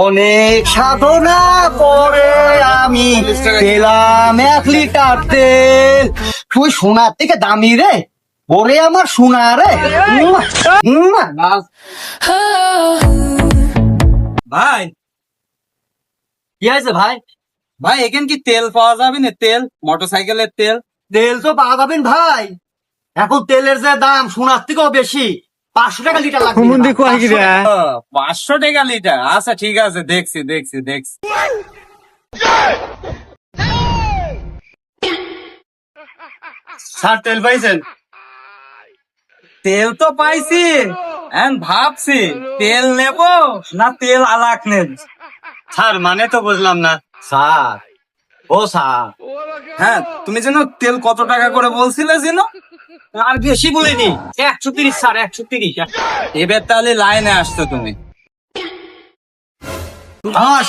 অনেক সাধনা করে আমি পেলাম 1 লিটার তেল। তুই সোনার থেকে দামি রে, ওরে আমার সোনা রে। ভাই কি আছে ভাই? ভাই এখানে কি তেল পাওয়া যাবে না? তেল, মোটরসাইকেলের তেল। তেল তো পাওয়া যাবেন ভাই, এখন তেলের যে দাম সোনার থেকেও বেশি। 500 টাকা লিটার লাগবে। 500 টাকা। 500 টাকা লিটার? আচ্ছা ঠিক আছে, দেখছি দেখছি দেখছি। স্যার তেল পাইছেন? তেল তো পাইছি, এখন ভাবছি তেল নেব না তেল আলাক নেব। স্যার মানে তো বুঝলাম না স্যার। ও স্যার, হ্যাঁ, তুমি যেন তেল কত টাকা করে বলছিলে যেন? আর বেশি বলিনি, 130 স্যার, 130। এবার তাহলে লাইনে আসছো তুমি। হ্যাঁ